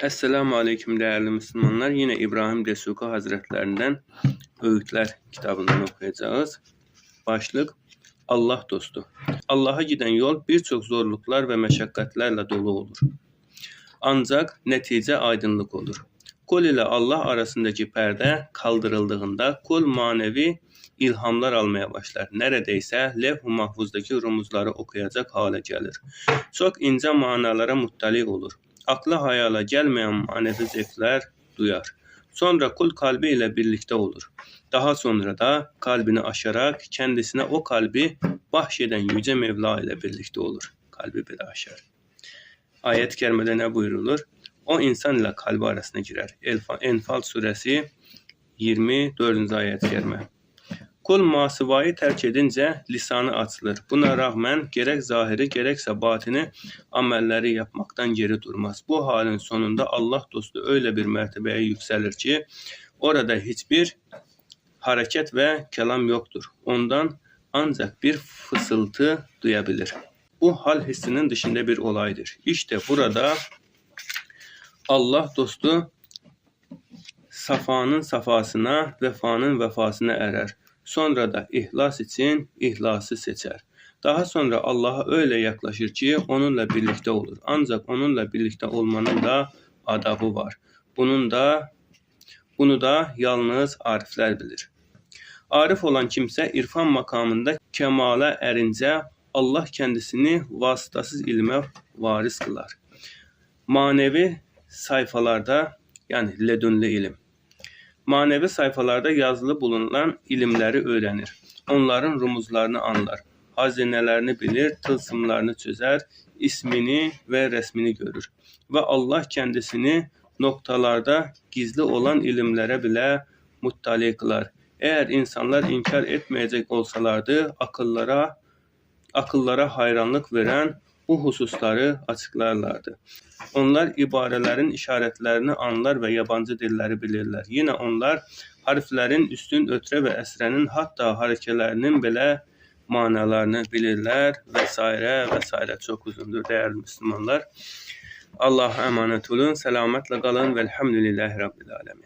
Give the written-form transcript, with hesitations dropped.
Esselamu Aleyküm değerli Müslümanlar. Yine İbrahim Desuki Hazretlerinden Öğütler kitabından okuyacağız. Başlık Allah dostu. Allah'a giden yol birçok zorluklar ve meşakkatlerle dolu olur. Ancak netice aydınlık olur. Kul ile Allah arasındaki perde kaldırıldığında kul manevi ilhamlar almaya başlar. Neredeyse levh-u mahfuzdaki rumuzları okuyacak hale gelir. Çok ince manalara muttali olur. Akla hayala gelmeyen manevi zevkler duyar. Sonra kul kalbi ile birlikte olur. Daha sonra da kalbini aşarak kendisine o kalbi bahşeden Yüce Mevla ile birlikte olur. Kalbi bile aşar. Ayet-i kerimede ne buyurulur? O insan ile kalbi arasına girer. Enfal suresi 24. ayet-i kerime. Kul masivayı terk edince lisanı açılır. Buna rağmen gerek zahiri gerekse batini amelleri yapmaktan geri durmaz. Bu halin sonunda Allah dostu öyle bir mertebeye yükselir ki orada hiçbir hareket ve kelam yoktur. Ondan ancak bir fısıltı duyabilir. Bu hal hissinin dışında bir olaydır. İşte burada Allah dostu safanın safasına, vefanın vefasına erer. Sonra da ihlas için ihlası seçer. Daha sonra Allah'a öyle yaklaşır ki onunla birlikte olur. Ancak onunla birlikte olmanın da adabı var. Bunu da yalnız arifler bilir. Arif olan kimse irfan makamında kemale erince Allah kendisini vasıtasız ilme varis kılar. Manevi sayfalarda yani ledünlü ilim. Manevi sayfalarda yazılı bulunan ilimleri öğrenir. Onların rumuzlarını anlar. Hazinelerini bilir, tılsımlarını çözer, ismini ve resmini görür. Ve Allah kendisini noktalarda gizli olan ilimlere bile muttali kılar. Eğer insanlar inkar etmeyecek olsalardı akıllara hayranlık veren bu hususları açıklarlardı. Onlar ibarelerin işaretlerini anlar ve yabancı dilleri bilirler. Yine onlar harflerin üstün ötre ve esrenin hatta harekelerinin bile manalarını bilirler vesaire vesaire. Çok uzundur değerli Müslümanlar. Allah'a emanet olun. Selametle kalın. Velhamdülillahi Rabbil Alemin.